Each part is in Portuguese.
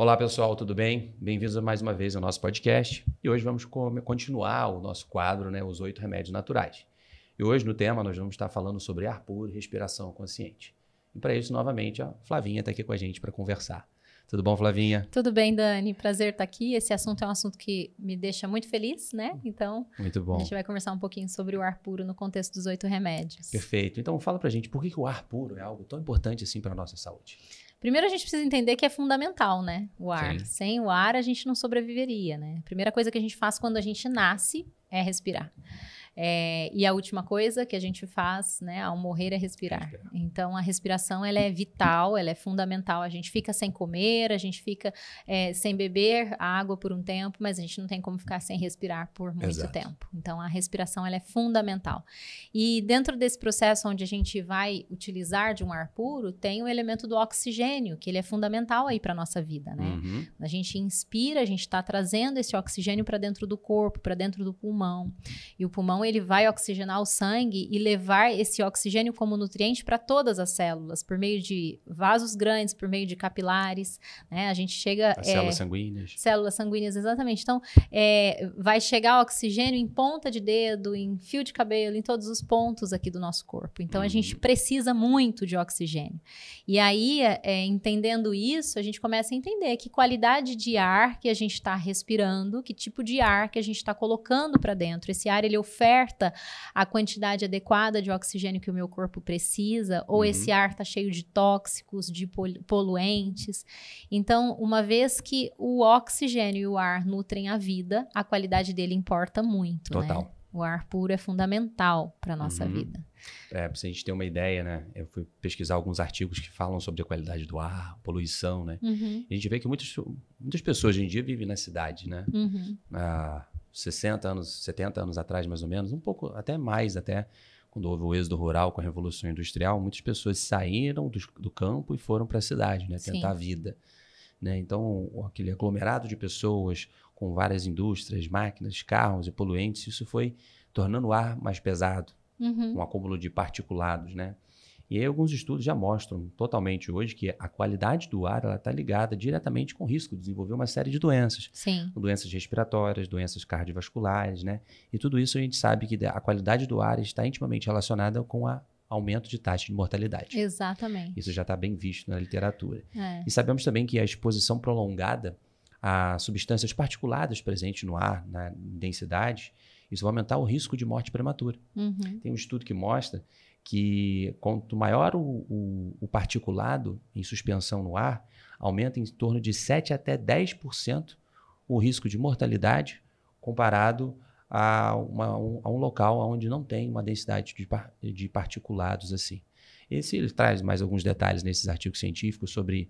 Olá pessoal, tudo bem? Bem-vindos mais uma vez ao nosso podcast e hoje vamos continuar o nosso quadro, né, os 8 remédios naturais. E hoje no tema nós vamos estar falando sobre ar puro e respiração consciente. E para isso, novamente, a Flavinha está aqui com a gente para conversar. Tudo bom, Flavinha? Tudo bem, Dani. Prazer estar aqui. Esse assunto é um assunto que me deixa muito feliz, né? Então, muito bom. A gente vai conversar um pouquinho sobre o ar puro no contexto dos 8 remédios. Perfeito. Então, fala pra gente por que o ar puro é algo tão importante assim para a nossa saúde. Primeiro, a gente precisa entender que é fundamental, né? O ar. Sim. Sem o ar, a gente não sobreviveria, né? A primeira coisa que a gente faz quando a gente nasce é respirar. E a última coisa que a gente faz, né, ao morrer é respirar. Então, a respiração, ela é vital, ela é fundamental. A gente fica sem comer, a gente fica sem beber água por um tempo, mas a gente não tem como ficar sem respirar por muito tempo. Então, a respiração, ela é fundamental. E dentro desse processo onde a gente vai utilizar de um ar puro, tem o elemento do oxigênio, que ele é fundamental aí para a nossa vida, né? Uhum. A gente inspira, a gente está trazendo esse oxigênio para dentro do corpo, para dentro do pulmão. E o pulmão, ele vai oxigenar o sangue e levar esse oxigênio como nutriente para todas as células, por meio de vasos grandes, por meio de capilares, né? A gente chega... As células sanguíneas. Células sanguíneas, exatamente. Então, vai chegar oxigênio em ponta de dedo, em fio de cabelo, em todos os pontos aqui do nosso corpo. Então, a gente precisa muito de oxigênio. E aí, entendendo isso, a gente começa a entender que qualidade de ar que a gente está respirando, que tipo de ar que a gente está colocando para dentro. Esse ar, ele oferta a quantidade adequada de oxigênio que o meu corpo precisa, ou esse ar está cheio de tóxicos, de poluentes. Então, uma vez que o oxigênio e o ar nutrem a vida, a qualidade dele importa muito. Total. Né? O ar puro é fundamental para a nossa vida. Pra gente ter uma ideia, né? Eu fui pesquisar alguns artigos que falam sobre a qualidade do ar, poluição, né? E a gente vê que muitas pessoas hoje em dia vivem na cidade, né? 60 anos, 70 anos atrás, mais ou menos, um pouco, até mais, até quando houve o êxodo rural com a Revolução Industrial, muitas pessoas saíram do campo e foram para a cidade, né? Tentar a vida. Né? Então, aquele aglomerado de pessoas com várias indústrias, máquinas, carros e poluentes, isso foi tornando o ar mais pesado, um acúmulo de particulados, né? E aí alguns estudos já mostram totalmente hoje que a qualidade do ar está ligada diretamente com o risco de desenvolver uma série de doenças. Sim. Doenças respiratórias, doenças cardiovasculares, né? E tudo isso a gente sabe que a qualidade do ar está intimamente relacionada com o aumento de taxa de mortalidade. Exatamente. Isso já está bem visto na literatura. E sabemos também que a exposição prolongada a substâncias particuladas presentes no ar, na densidade, isso vai aumentar o risco de morte prematura. Tem um estudo que mostra que quanto maior o particulado em suspensão no ar, aumenta em torno de 7 até 10% o risco de mortalidade comparado a um local onde não tem uma densidade de particulados assim. Ele traz mais alguns detalhes nesses artigos científicos sobre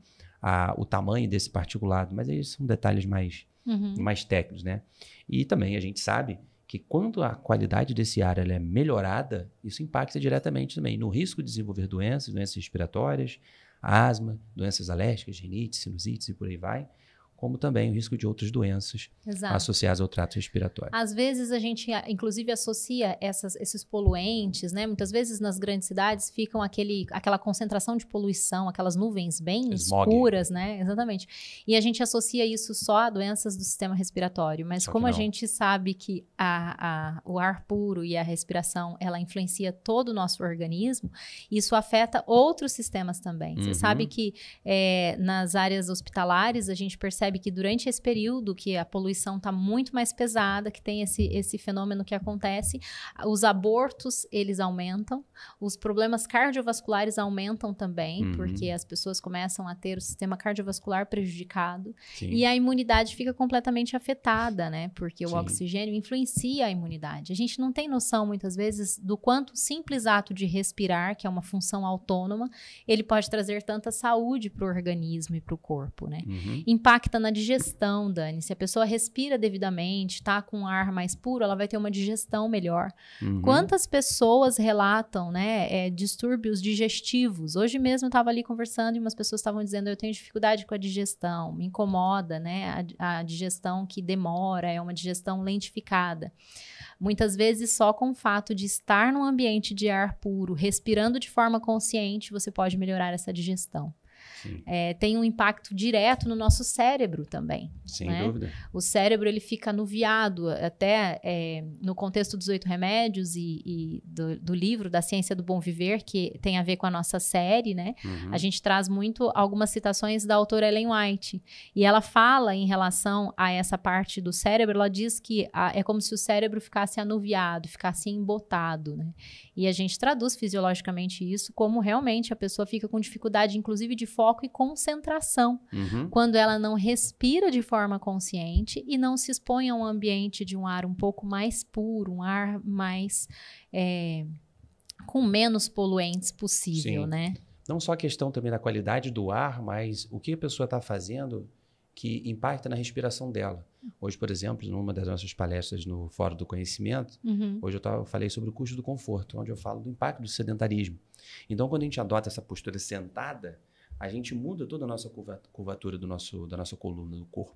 o tamanho desse particulado, mas eles são detalhes mais técnicos, né? E também a gente sabe que quando a qualidade desse ar ela é melhorada, isso impacta diretamente também no risco de desenvolver doenças respiratórias, asma, doenças alérgicas, rinite, sinusites e por aí vai, como também o risco de outras doenças associadas ao trato respiratório. Às vezes a gente, inclusive, associa esses poluentes, né? Muitas vezes nas grandes cidades ficam aquela concentração de poluição, aquelas nuvens bem escuras, né? Exatamente. E a gente associa isso só a doenças do sistema respiratório, mas como a gente sabe que o ar puro e a respiração, ela influencia todo o nosso organismo, isso afeta outros sistemas também. Você sabe que nas áreas hospitalares a gente percebe que durante esse período que a poluição está muito mais pesada, que tem esse fenômeno que acontece, os abortos, eles aumentam, os problemas cardiovasculares aumentam também, porque as pessoas começam a ter o sistema cardiovascular prejudicado. E a imunidade fica completamente afetada, né? Porque o oxigênio influencia a imunidade. A gente não tem noção, muitas vezes, do quanto o simples ato de respirar, que é uma função autônoma, ele pode trazer tanta saúde para o organismo e para o corpo, né? Impacta na digestão, Dani. Se a pessoa respira devidamente, tá com um ar mais puro, ela vai ter uma digestão melhor. Quantas pessoas relatam, né, distúrbios digestivos? Hoje mesmo eu estava ali conversando e umas pessoas estavam dizendo: eu tenho dificuldade com a digestão, me incomoda, né, a digestão que demora, é uma digestão lentificada. Muitas vezes só com o fato de estar num ambiente de ar puro, respirando de forma consciente, você pode melhorar essa digestão. tem um impacto direto no nosso cérebro também. Sem dúvida. O cérebro, ele fica anuviado, até no contexto dos 8 remédios e do livro da Ciência do Bom Viver, que tem a ver com a nossa série, né? A gente traz muito algumas citações da autora Ellen White, e ela fala em relação a essa parte do cérebro, ela diz que é como se o cérebro ficasse anuviado, ficasse embotado, né? E a gente traduz fisiologicamente isso como realmente a pessoa fica com dificuldade, inclusive de foco e concentração, quando ela não respira de forma consciente e não se expõe a um ambiente de um ar um pouco mais puro, um ar mais com menos poluentes possível, Sim. né? Não só a questão também da qualidade do ar, mas o que a pessoa está fazendo que impacta na respiração dela. Hoje, por exemplo, numa das nossas palestras no Fórum do Conhecimento, hoje eu falei sobre o custo do conforto, onde eu falo do impacto do sedentarismo. Então, quando a gente adota essa postura sentada, a gente muda toda a nossa curvatura da nossa coluna, do corpo.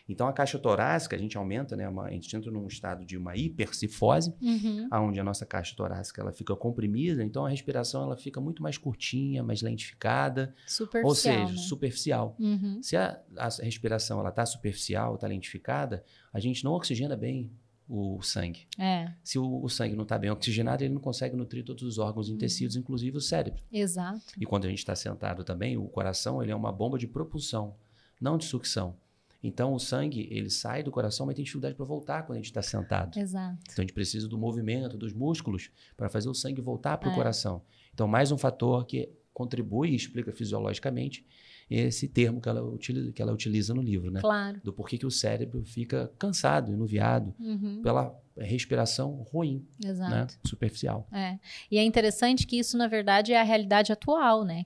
Então, a caixa torácica, a gente aumenta, né? A gente entra num estado de uma hipercifose, onde a nossa caixa torácica ela fica comprimida, então a respiração ela fica muito mais curtinha, mais lentificada. Superficial, ou seja, né? superficial. Se a respiração está superficial, está lentificada, a gente não oxigena bem o sangue. Se o sangue não está bem oxigenado, ele não consegue nutrir todos os órgãos e tecidos, inclusive o cérebro. Exato. E quando a gente está sentado também, o coração ele é uma bomba de propulsão, não de sucção. Então, o sangue, ele sai do coração, mas tem dificuldade para voltar quando a gente está sentado. Exato. Então, a gente precisa do movimento, dos músculos, para fazer o sangue voltar para o coração. Então, mais um fator que contribui e explica fisiologicamente esse termo que ela utiliza no livro, né? Claro. Do porquê que o cérebro fica cansado, enuviado, pela respiração ruim, exato, né? Superficial. E é interessante que isso, na verdade, é a realidade atual, né?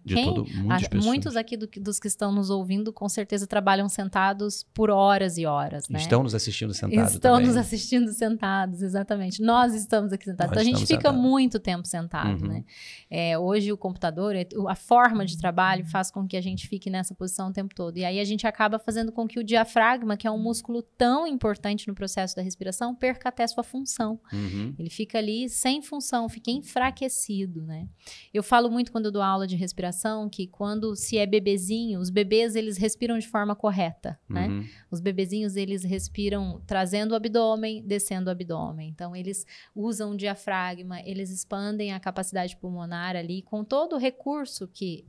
Muitos aqui dos que estão nos ouvindo, com certeza, trabalham sentados por horas e horas, né? Estão nos assistindo sentados nos assistindo sentados, exatamente. Nós estamos aqui sentados. Então, a gente fica muito tempo sentado, né? Hoje, o computador, a forma de trabalho faz com que a gente fique nessa posição o tempo todo. E aí, a gente acaba fazendo com que o diafragma, que é um músculo tão importante no processo da respiração, perca até sua função. Ele fica ali sem função, fica enfraquecido, né? Eu falo muito quando eu dou aula de respiração que quando se é bebezinho, os bebês eles respiram de forma correta, né? Os bebezinhos eles respiram trazendo o abdômen, descendo o abdômen. Então eles usam o diafragma, eles expandem a capacidade pulmonar ali com todo o recurso que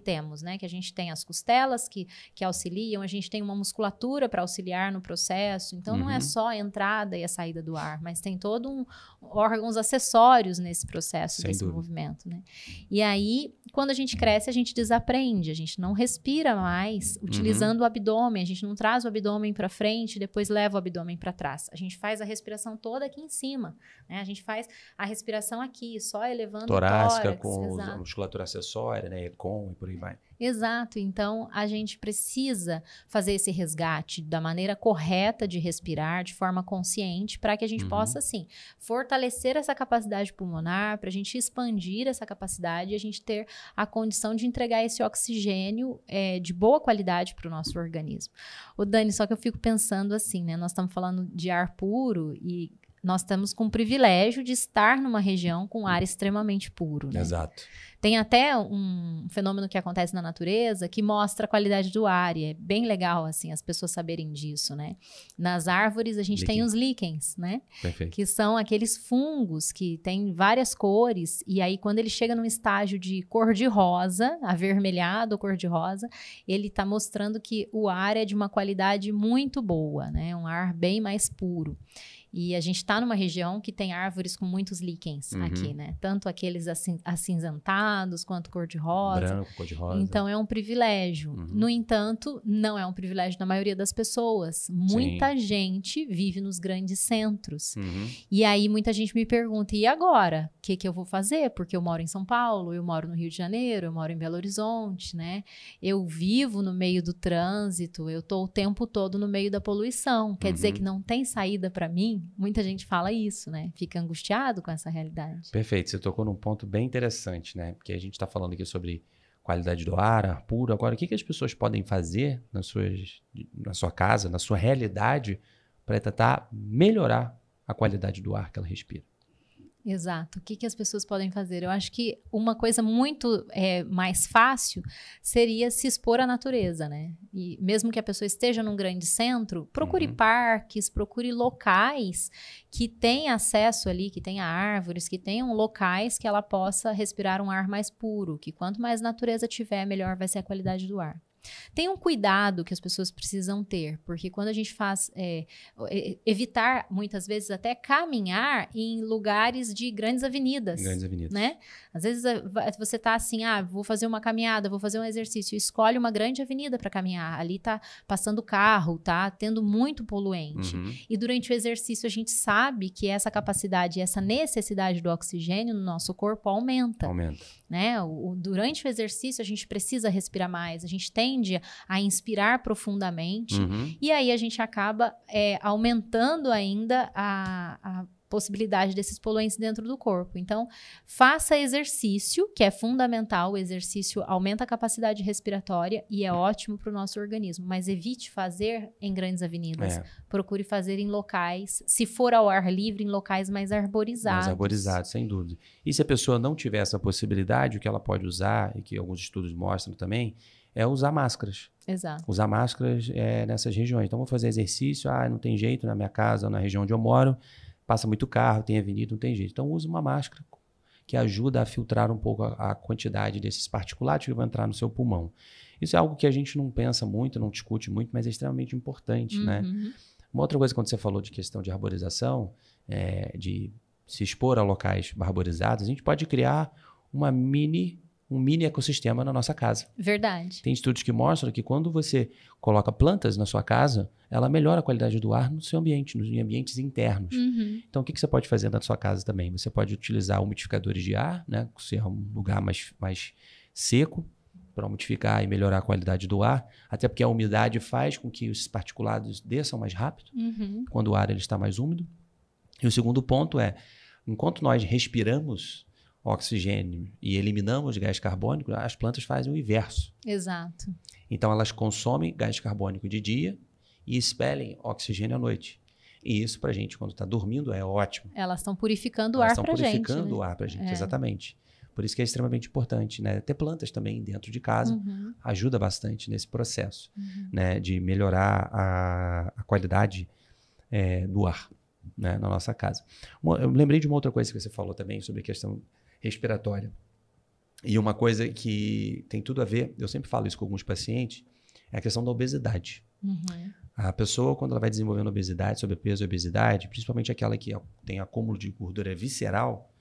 temos, né? Que a gente tem as costelas que auxiliam, a gente tem uma musculatura para auxiliar no processo. Então não é só a entrada e a saída do ar, mas tem todo órgãos acessórios nesse processo desse movimento, né? E aí, quando a gente cresce, a gente desaprende, a gente não respira mais utilizando o abdômen, a gente não traz o abdômen para frente, depois leva o abdômen para trás. A gente faz a respiração toda aqui em cima, né? A gente faz a respiração aqui, só elevando torácica, o tórax, com a musculatura acessória, né? Econ e por aí vai. Exato, então a gente precisa fazer esse resgate da maneira correta de respirar, de forma consciente, para que a gente possa, assim, fortalecer essa capacidade pulmonar, para a gente expandir essa capacidade e a gente ter a condição de entregar esse oxigênio de boa qualidade para o nosso organismo. Ô Dani, só que eu fico pensando assim, né? Nós estamos falando de ar puro e nós estamos com o privilégio de estar numa região com ar extremamente puro, né? Exato. Tem até um fenômeno que acontece na natureza que mostra a qualidade do ar, e é bem legal, assim, as pessoas saberem disso, né? Nas árvores, a gente tem os líquens, né? Perfeito. Que são aqueles fungos que têm várias cores, e aí quando ele chega num estágio de cor-de-rosa, avermelhado ou cor-de-rosa, ele está mostrando que o ar é de uma qualidade muito boa, né? Um ar bem mais puro. E a gente está numa região que tem árvores com muitos líquens aqui, né? Tanto aqueles acinzentados quanto cor-de-rosa. Branco, cor-de-rosa. Então, é um privilégio. No entanto, não é um privilégio da maioria das pessoas. Muita gente vive nos grandes centros. E aí, muita gente me pergunta, e agora? O que eu vou fazer? Porque eu moro em São Paulo, eu moro no Rio de Janeiro, eu moro em Belo Horizonte, né? Eu vivo no meio do trânsito, eu estou o tempo todo no meio da poluição. Quer dizer que não tem saída para mim? Muita gente fala isso, né? Fica angustiado com essa realidade. Perfeito. Você tocou num ponto bem interessante, né? Porque a gente está falando aqui sobre qualidade do ar puro. Agora, o que as pessoas podem fazer na sua casa, na sua realidade, para tentar melhorar a qualidade do ar que ela respira? Exato. O que as pessoas podem fazer? Eu acho que uma coisa muito mais fácil seria se expor à natureza, né? E mesmo que a pessoa esteja num grande centro, procure parques, procure locais que tenham acesso ali, que tenha árvores, que tenham locais que ela possa respirar um ar mais puro, que quanto mais natureza tiver, melhor vai ser a qualidade do ar. Tem um cuidado que as pessoas precisam ter, porque quando a gente faz evitar, muitas vezes, até caminhar em lugares de grandes avenidas. Grandes avenidas. Né? Às vezes você tá assim, vou fazer uma caminhada, vou fazer um exercício, escolhe uma grande avenida para caminhar. Ali tá passando carro, tá tendo muito poluente. E durante o exercício a gente sabe que essa capacidade, essa necessidade do oxigênio no nosso corpo aumenta. Né? Durante o exercício a gente precisa respirar mais, a gente tende a inspirar profundamente e aí a gente acaba aumentando ainda a possibilidade desses poluentes dentro do corpo. Então, faça exercício, que é fundamental. O exercício aumenta a capacidade respiratória e é ótimo para o nosso organismo, mas evite fazer em grandes avenidas. Procure fazer em locais, se for ao ar livre, em locais mais arborizados. Mais arborizados, sem dúvida. E se a pessoa não tiver essa possibilidade, o que ela pode usar, e que alguns estudos mostram também, é usar máscaras. Exato. Usar máscaras nessas regiões. Então, vou fazer exercício, não tem jeito na minha casa ou na região onde eu moro, passa muito carro, tem avenida, não tem jeito. Então, use uma máscara que ajuda a filtrar um pouco a quantidade desses particulados que vão entrar no seu pulmão. Isso é algo que a gente não pensa muito, não discute muito, mas é extremamente importante, né? Uma outra coisa, quando você falou de questão de arborização, de se expor a locais arborizados, a gente pode criar um mini ecossistema na nossa casa. Verdade. Tem estudos que mostram que quando você coloca plantas na sua casa, ela melhora a qualidade do ar no seu ambiente, nos ambientes internos. Então, o que você pode fazer na sua casa também? Você pode utilizar umidificadores de ar, né? Se é um lugar mais seco, para umidificar e melhorar a qualidade do ar, até porque a umidade faz com que os particulados desçam mais rápido, quando o ar ele está mais úmido. E o segundo ponto é, enquanto nós respiramos oxigênio e eliminamos gás carbônico, as plantas fazem o inverso. Exato. Então, elas consomem gás carbônico de dia e expelem oxigênio à noite. E isso, para a gente, quando está dormindo, é ótimo. Elas estão purificando o ar para a gente. Elas estão purificando o ar para a gente, exatamente. Por isso que é extremamente importante, né? Ter plantas também dentro de casa ajuda bastante nesse processo, né? De melhorar a qualidade do ar, né? Na nossa casa. Eu lembrei de uma outra coisa que você falou também sobre a questão respiratória. E uma coisa que tem tudo a ver, eu sempre falo isso com alguns pacientes, é a questão da obesidade. A pessoa, quando ela vai desenvolvendo obesidade, sobrepeso e obesidade, principalmente aquela que tem acúmulo de gordura visceral,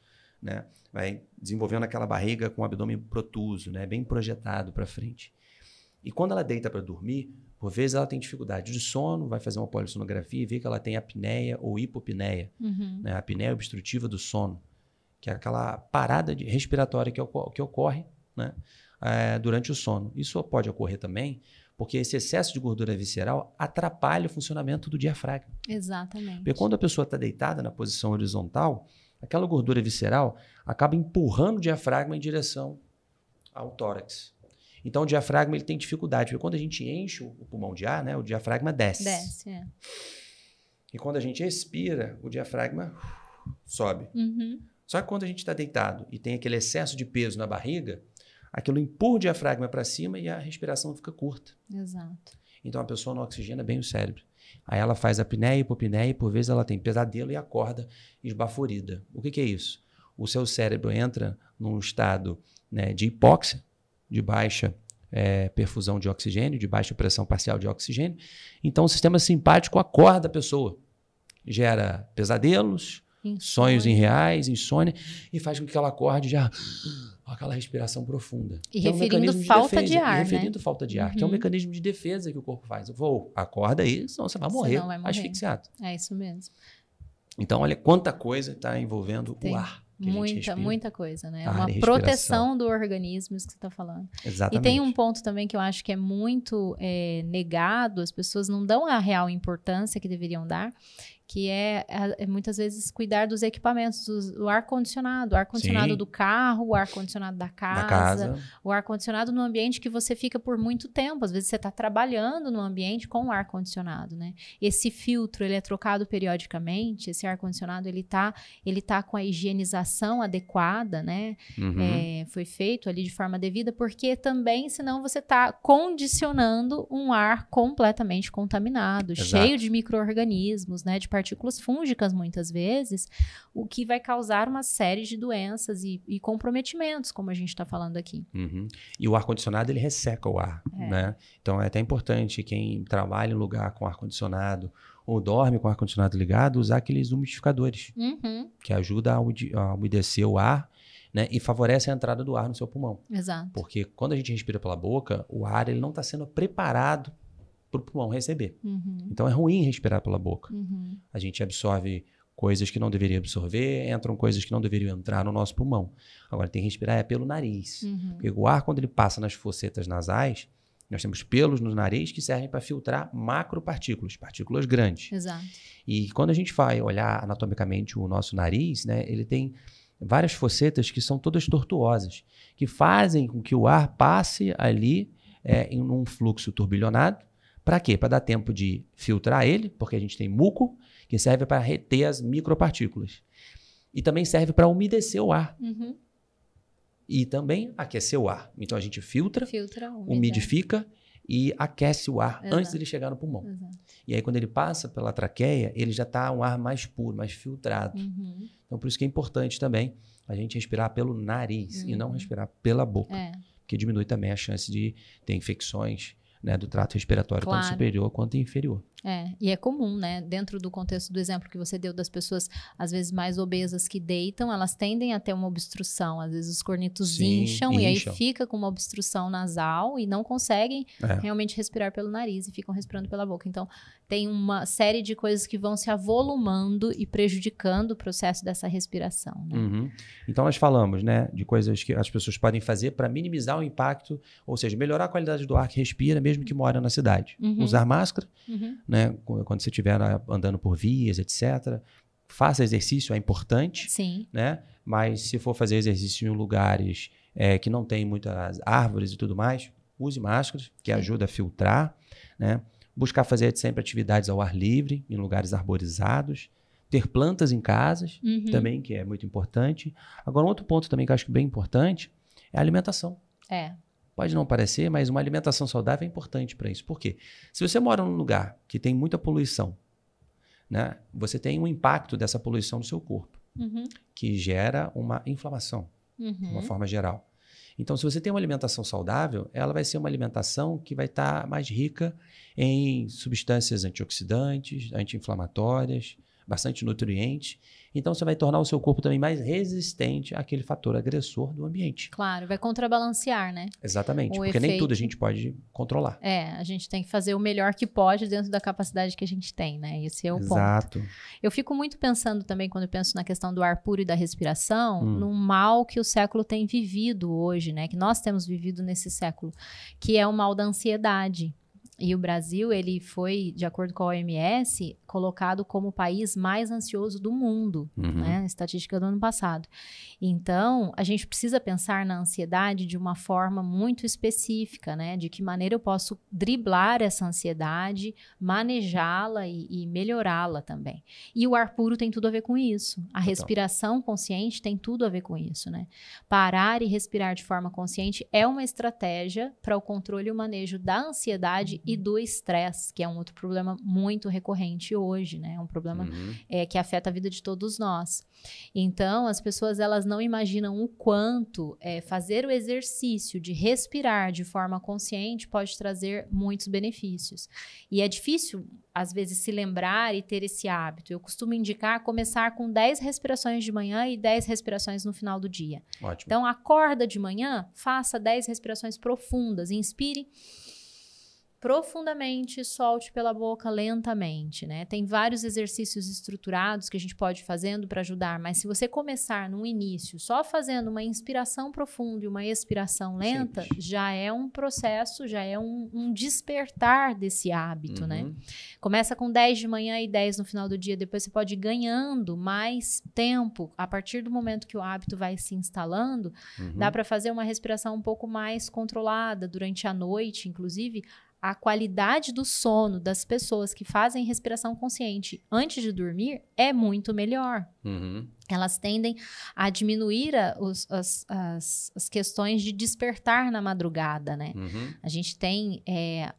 né, vai desenvolvendo aquela barriga com o abdômen protuso, né, bem projetado para frente. E quando ela deita para dormir, por vezes ela tem dificuldade de sono, vai fazer uma polissonografia e vê que ela tem apneia ou hipopneia, né, a apneia obstrutiva do sono, que é aquela parada respiratória que ocorre, né, durante o sono. Isso pode ocorrer também porque esse excesso de gordura visceral atrapalha o funcionamento do diafragma. Exatamente. Porque quando a pessoa está deitada na posição horizontal, aquela gordura visceral acaba empurrando o diafragma em direção ao tórax. Então, o diafragma ele tem dificuldade, porque quando a gente enche o pulmão de ar, né, o diafragma desce. Desce, E quando a gente expira, o diafragma sobe. Só que quando a gente está deitado e tem aquele excesso de peso na barriga, aquilo empurra o diafragma para cima e a respiração fica curta. Exato. Então, a pessoa não oxigena bem o cérebro. Aí ela faz apneia, hipopneia e por vezes ela tem pesadelo e acorda esbaforida. O que é isso? O seu cérebro entra num estado, né, de hipóxia, de baixa perfusão de oxigênio, de baixa pressão parcial de oxigênio. Então, o sistema simpático acorda a pessoa. Gera pesadelos, sonhos irreais, insônia, e faz com que ela acorde já com aquela respiração profunda. E referindo falta de ar, referindo falta de ar, que é um mecanismo de defesa que o corpo faz. Acorda aí, senão você vai morrer asfixiado. É isso mesmo. Então, olha quanta coisa está envolvendo o ar. Muita coisa, né? É uma proteção do organismo, isso que você está falando. Exatamente. E tem um ponto também que eu acho que é muito negado, as pessoas não dão a real importância que deveriam dar, que é muitas vezes cuidar dos equipamentos, o ar-condicionado do carro, o ar-condicionado da casa, o ar-condicionado no ambiente que você fica por muito tempo. Às vezes você está trabalhando no ambiente com o ar-condicionado, né? Esse filtro, ele é trocado periodicamente, esse ar-condicionado, ele tá com a higienização adequada, né? Foi feito ali de forma devida, porque também, senão você está condicionando um ar completamente contaminado, cheio de micro-organismos, né? De partículas fúngicas, muitas vezes, o que vai causar uma série de doenças e comprometimentos, como a gente está falando aqui. E o ar-condicionado, ele resseca o ar, né? Então, é até importante quem trabalha em lugar com ar-condicionado ou dorme com o ar-condicionado ligado, usar aqueles umidificadores, que ajuda a umedecer o ar, né? E favorece a entrada do ar no seu pulmão. Exato. Porque quando a gente respira pela boca, o ar ele não está sendo preparado para o pulmão receber. Então é ruim respirar pela boca. A gente absorve coisas que não deveria absorver, entram coisas que não deveriam entrar no nosso pulmão. Agora tem que respirar pelo nariz. Porque o ar, quando ele passa nas fossetas nasais, nós temos pelos no nariz que servem para filtrar macropartículas, partículas grandes. Exato. E quando a gente vai olhar anatomicamente o nosso nariz, né, ele tem várias fossetas que são todas tortuosas, que fazem com que o ar passe ali em um fluxo turbilhonado. Para quê? Para dar tempo de filtrar ele, porque a gente tem muco, que serve para reter as micropartículas. E também serve para umedecer o ar. E também aquecer o ar. Então a gente filtra umidifica e aquece o ar antes de ele chegar no pulmão. E aí quando ele passa pela traqueia, ele já está um ar mais puro, mais filtrado. Então por isso que é importante também a gente respirar pelo nariz e não respirar pela boca. Porque diminui também a chance de ter infecções, né, do trato respiratório, tanto superior quanto inferior. E é comum, né? Dentro do contexto do exemplo que você deu das pessoas, às vezes mais obesas que deitam, elas tendem a ter uma obstrução. Às vezes os cornetos incham e aí fica com uma obstrução nasal e não conseguem realmente respirar pelo nariz e ficam respirando pela boca. Então, tem uma série de coisas que vão se avolumando e prejudicando o processo dessa respiração, né? Então, nós falamos, né, de coisas que as pessoas podem fazer para minimizar o impacto, ou seja, melhorar a qualidade do ar que respira, mesmo que mora na cidade. Usar máscara, né, quando você estiver andando por vias, etc. Faça exercício, é importante. Né? Mas se for fazer exercício em lugares que não tem muitas árvores e tudo mais, use máscaras, que ajuda a filtrar. Né? Buscar fazer sempre atividades ao ar livre, em lugares arborizados. Ter plantas em casas, também, que é muito importante. Agora, um outro ponto também que eu acho bem importante é a alimentação. Pode não parecer, mas uma alimentação saudável é importante para isso. Por quê? Se você mora num lugar que tem muita poluição, né, você tem um impacto dessa poluição no seu corpo, que gera uma inflamação, de uma forma geral. Então, se você tem uma alimentação saudável, ela vai ser uma alimentação que vai estar mais rica em substâncias antioxidantes, anti-inflamatórias, bastante nutrientes. Então, você vai tornar o seu corpo também mais resistente àquele fator agressor do ambiente. Claro, vai contrabalancear, né? Exatamente, porque nem tudo a gente pode controlar. A gente tem que fazer o melhor que pode dentro da capacidade que a gente tem, né? Esse é o ponto. Eu fico muito pensando também, quando eu penso na questão do ar puro e da respiração, num mal que o século tem vivido hoje, né? Que nós temos vivido nesse século, que é o mal da ansiedade. E o Brasil, ele foi, de acordo com a OMS, colocado como o país mais ansioso do mundo, né? Estatística do ano passado. Então, a gente precisa pensar na ansiedade de uma forma muito específica, né? De que maneira eu posso driblar essa ansiedade, manejá-la e melhorá-la também. E o ar puro tem tudo a ver com isso. A respiração consciente tem tudo a ver com isso, né? Parar e respirar de forma consciente é uma estratégia para o controle e o manejo da ansiedade e do estresse, que é um outro problema muito recorrente hoje, né? É um problema que afeta a vida de todos nós. Então, as pessoas, elas não imaginam o quanto fazer o exercício de respirar de forma consciente pode trazer muitos benefícios. E é difícil, às vezes, se lembrar e ter esse hábito. Eu costumo indicar começar com 10 respirações de manhã e 10 respirações no final do dia. Ótimo. Então, acorda de manhã, faça 10 respirações profundas, inspire profundamente, solte pela boca lentamente, né? Tem vários exercícios estruturados que a gente pode ir fazendo para ajudar, mas se você começar no início só fazendo uma inspiração profunda e uma expiração lenta, já é um processo, já é um despertar desse hábito, né? Começa com 10 de manhã e 10 no final do dia, depois você pode ir ganhando mais tempo. A partir do momento que o hábito vai se instalando, dá para fazer uma respiração um pouco mais controlada durante a noite, inclusive. A qualidade do sono das pessoas que fazem respiração consciente antes de dormir é muito melhor. Elas tendem a diminuir as questões de despertar na madrugada, né? A gente tem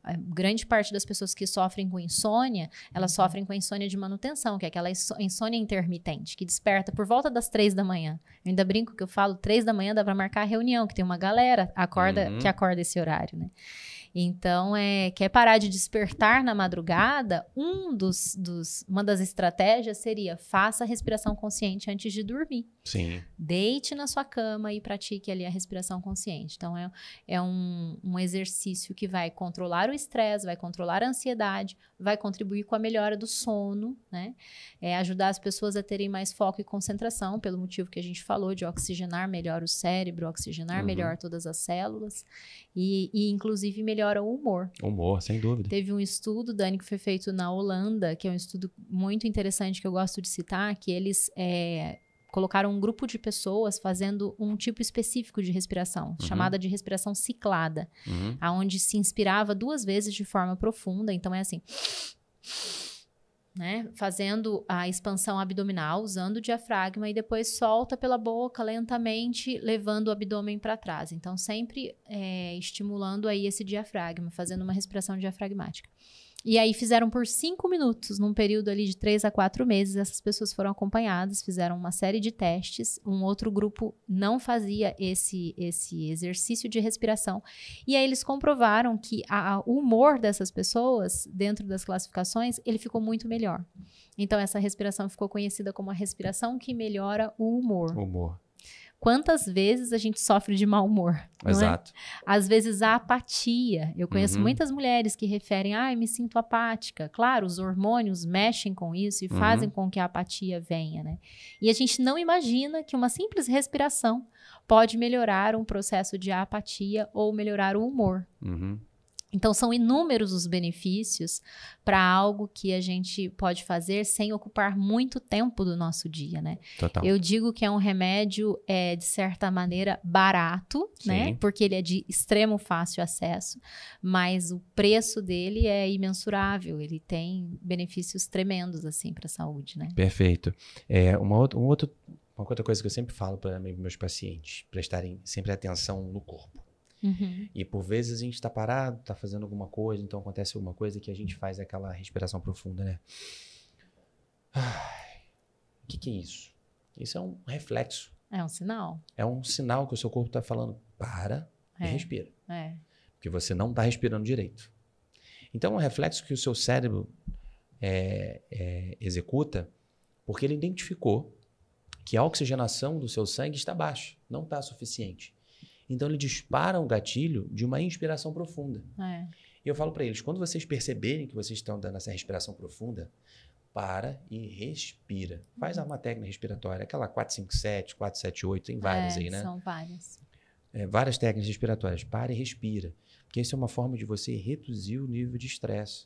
a grande parte das pessoas que sofrem com insônia, elas sofrem com a insônia de manutenção, que é aquela insônia intermitente, que desperta por volta das 3 da manhã. Eu ainda brinco que eu falo 3 da manhã dá para marcar a reunião, que tem uma galera que acorda esse horário, né? Então, quer parar de despertar na madrugada, uma das estratégias seria faça a respiração consciente antes de dormir. Sim. Deite na sua cama e pratique ali a respiração consciente. Então, é um exercício que vai controlar o estresse, vai controlar a ansiedade, vai contribuir com a melhora do sono, né? Ajudar as pessoas a terem mais foco e concentração, pelo motivo que a gente falou, de oxigenar melhor o cérebro, oxigenar melhor todas as células e inclusive melhora o humor. Humor, sem dúvida. Teve um estudo, Dani, que foi feito na Holanda, que é um estudo muito interessante que eu gosto de citar, que eles colocaram um grupo de pessoas fazendo um tipo específico de respiração, chamada de respiração ciclada, onde se inspirava 2 vezes de forma profunda. Então, é assim, né? Fazendo a expansão abdominal, usando o diafragma, e depois solta pela boca lentamente, levando o abdômen para trás. Então, sempre estimulando aí esse diafragma, fazendo uma respiração diafragmática. E aí fizeram por 5 minutos, num período ali de 3 a 4 meses, essas pessoas foram acompanhadas, fizeram uma série de testes, um outro grupo não fazia esse exercício de respiração, e aí eles comprovaram que o humor dessas pessoas, dentro das classificações, ele ficou muito melhor. Então, essa respiração ficou conhecida como a respiração que melhora o humor. Quantas vezes a gente sofre de mau humor? Exato. Às vezes a apatia. Eu conheço muitas mulheres que referem, me sinto apática. Claro, os hormônios mexem com isso e fazem com que a apatia venha, né? E a gente não imagina que uma simples respiração pode melhorar um processo de apatia ou melhorar o humor. Então, são inúmeros os benefícios para algo que a gente pode fazer sem ocupar muito tempo do nosso dia, né? Total. Eu digo que é um remédio, de certa maneira, barato, né? Porque ele é de extremo fácil acesso, mas o preço dele é imensurável. Ele tem benefícios tremendos, assim, para a saúde, né? Perfeito. Uma outra coisa que eu sempre falo para meus pacientes, prestarem sempre atenção no corpo. E por vezes a gente está parado, está fazendo alguma coisa, então acontece alguma coisa que a gente faz aquela respiração profunda, né? O que é isso? Isso é um reflexo. É um sinal. É um sinal que o seu corpo está falando, para e respira. Porque você não está respirando direito. Então é um reflexo que o seu cérebro executa porque ele identificou que a oxigenação do seu sangue está baixa, não está suficiente. Então, ele dispara um gatilho de uma inspiração profunda. E eu falo para eles, quando vocês perceberem que vocês estão dando essa respiração profunda, para e respira. Faz uma técnica respiratória, aquela 4-5-7, 4-7-8, tem várias aí, né? São várias. Várias técnicas respiratórias. Para e respira. Porque isso é uma forma de você reduzir o nível de estresse.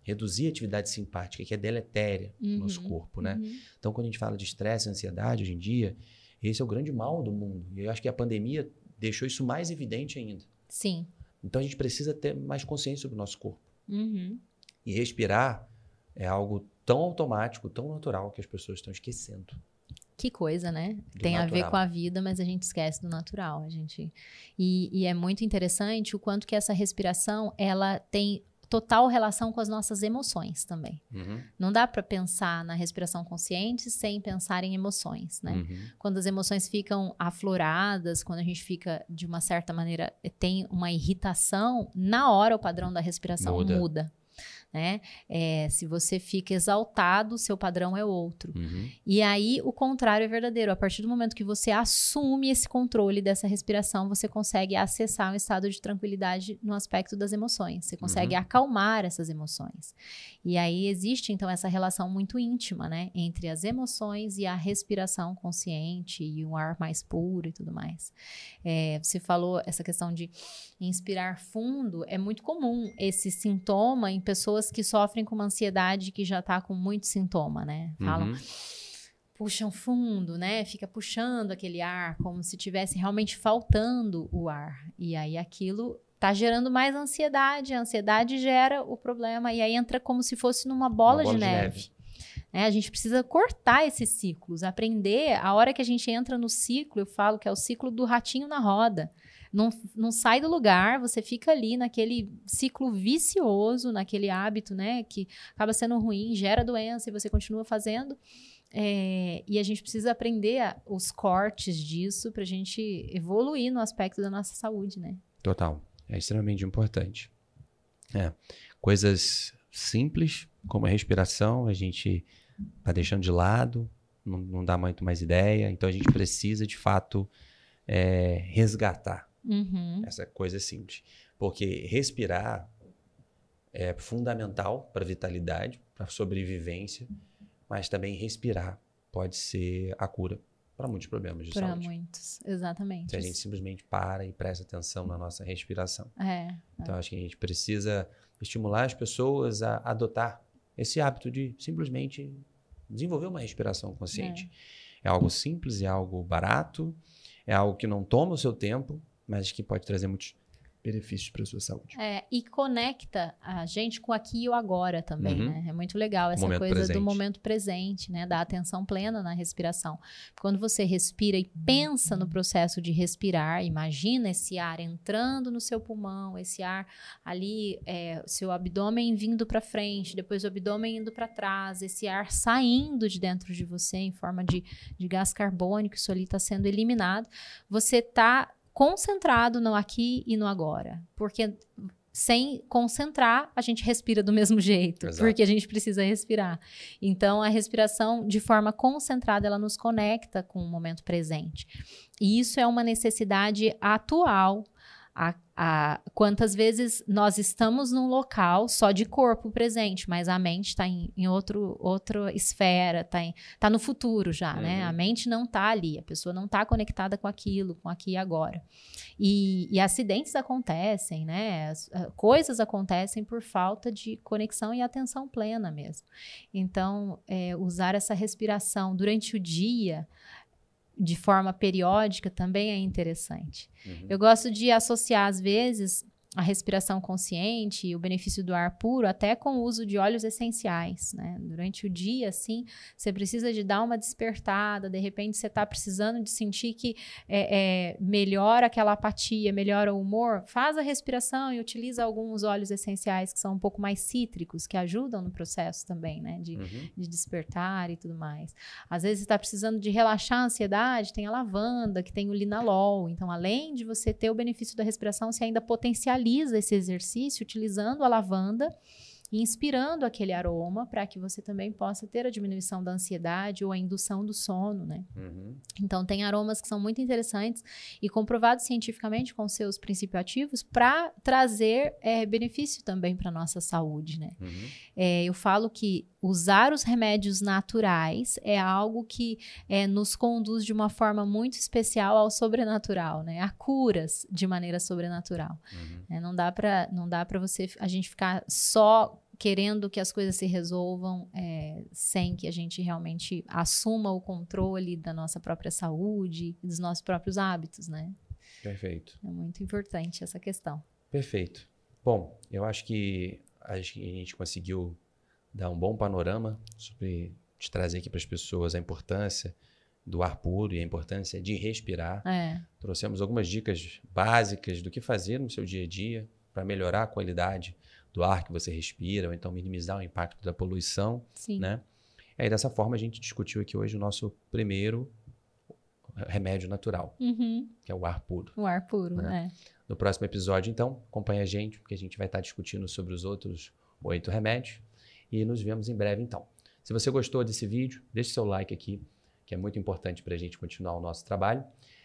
Reduzir a atividade simpática, que é deletéria no nosso corpo, né? Então, quando a gente fala de estresse e ansiedade, hoje em dia, esse é o grande mal do mundo. E eu acho que a pandemia deixou isso mais evidente ainda. Sim. Então, a gente precisa ter mais consciência sobre o nosso corpo. E respirar é algo tão automático, tão natural, que as pessoas estão esquecendo. Que coisa, né? Tem a ver com a vida, mas a gente esquece do natural. E é muito interessante o quanto que essa respiração, ela tem total relação com as nossas emoções também. Não dá para pensar na respiração consciente sem pensar em emoções, né? Quando as emoções ficam afloradas, quando a gente fica, de uma certa maneira, tem uma irritação, na hora o padrão da respiração muda. né? Se você fica exaltado, seu padrão é outro. E aí, o contrário é verdadeiro. A partir do momento que você assume esse controle dessa respiração, você consegue acessar um estado de tranquilidade no aspecto das emoções. Você consegue acalmar essas emoções. E aí, existe, então, essa relação muito íntima, né? Entre as emoções e a respiração consciente e um ar mais puro e tudo mais. Você falou essa questão de inspirar fundo. É muito comum esse sintoma em pessoas que sofrem com uma ansiedade que já está com muito sintoma, né? Falam, puxam fundo, né? Fica puxando aquele ar como se tivesse realmente faltando o ar. E aí aquilo tá gerando mais ansiedade. A ansiedade gera o problema e aí entra como se fosse numa bola de neve. A gente precisa cortar esses ciclos, aprender. A hora que a gente entra no ciclo, eu falo que é o ciclo do ratinho na roda. Não sai do lugar, você fica ali naquele ciclo vicioso, naquele hábito, né, que acaba sendo ruim, gera doença e você continua fazendo. E a gente precisa aprender os cortes disso para a gente evoluir no aspecto da nossa saúde, né? Total. É extremamente importante. Coisas simples, como a respiração, a gente vai deixando de lado, não dá muito mais ideia. Então, a gente precisa, de fato, resgatar essa coisa simples. Porque respirar é fundamental para a vitalidade, para a sobrevivência, mas também respirar pode ser a cura para muitos problemas de saúde. Para muitos, exatamente. Se a gente simplesmente para e presta atenção na nossa respiração. Então, acho que a gente precisa estimular as pessoas a adotar esse hábito de simplesmente desenvolver uma respiração consciente. É algo simples, é algo barato, é algo que não toma o seu tempo, mas que pode trazer muitos benefícios para a sua saúde. E conecta a gente com aqui e o agora também, né? É muito legal essa coisa do momento presente, né? Da atenção plena na respiração. Quando você respira e pensa no processo de respirar, imagina esse ar entrando no seu pulmão, esse ar ali, seu abdômen vindo para frente, depois o abdômen indo para trás, esse ar saindo de dentro de você em forma de gás carbônico, isso ali está sendo eliminado. Você está concentrado no aqui e no agora. Porque sem concentrar, a gente respira do mesmo jeito. Exato. Porque a gente precisa respirar. Então, a respiração, de forma concentrada, ela nos conecta com o momento presente. E isso é uma necessidade atual. Quantas vezes nós estamos num local só de corpo presente, mas a mente está em outra esfera, tá no futuro já, né? A mente não está ali, a pessoa não está conectada com aquilo, com aqui e agora. E acidentes acontecem, né? Coisas acontecem por falta de conexão e atenção plena mesmo. Então, usar essa respiração durante o dia de forma periódica também é interessante. Eu gosto de associar, às vezes, a respiração consciente e o benefício do ar puro até com o uso de óleos essenciais, né? Durante o dia, assim, você precisa de dar uma despertada, de repente você está precisando de sentir que melhora aquela apatia, melhora o humor, faz a respiração e utiliza alguns óleos essenciais que são um pouco mais cítricos, que ajudam no processo também, né? De despertar e tudo mais. Às vezes você está precisando de relaxar a ansiedade, tem a lavanda, que tem o linalol. Então, além de você ter o benefício da respiração, você ainda potencializa esse exercício utilizando a lavanda e inspirando aquele aroma para que você também possa ter a diminuição da ansiedade ou a indução do sono, né? Então, tem aromas que são muito interessantes e comprovados cientificamente com seus princípios ativos para trazer benefício também para a nossa saúde, né? Eu falo que usar os remédios naturais é algo que nos conduz de uma forma muito especial ao sobrenatural, né? A curas de maneira sobrenatural. Não dá para a gente ficar só querendo que as coisas se resolvam sem que a gente realmente assuma o controle da nossa própria saúde e dos nossos próprios hábitos, né? Perfeito. É muito importante essa questão. Perfeito. Bom, eu acho que a gente conseguiu dar um bom panorama sobre trazer aqui para as pessoas a importância do ar puro e a importância de respirar. Trouxemos algumas dicas básicas do que fazer no seu dia a dia para melhorar a qualidade do ar que você respira, ou então minimizar o impacto da poluição. Sim. Né? E aí, dessa forma, a gente discutiu aqui hoje o nosso primeiro remédio natural, que é o ar puro. O ar puro, né? No próximo episódio, então, acompanha a gente, porque a gente vai estar discutindo sobre os outros 8 remédios. E nos vemos em breve, então. Se você gostou desse vídeo, deixe seu like aqui, que é muito importante para a gente continuar o nosso trabalho.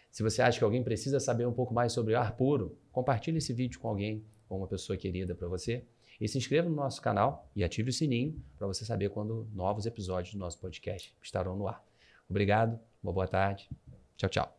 Se você acha que alguém precisa saber um pouco mais sobre ar puro, compartilhe esse vídeo com alguém, com uma pessoa querida para você. E se inscreva no nosso canal e ative o sininho para você saber quando novos episódios do nosso podcast estarão no ar. Obrigado, uma boa tarde. Tchau, tchau.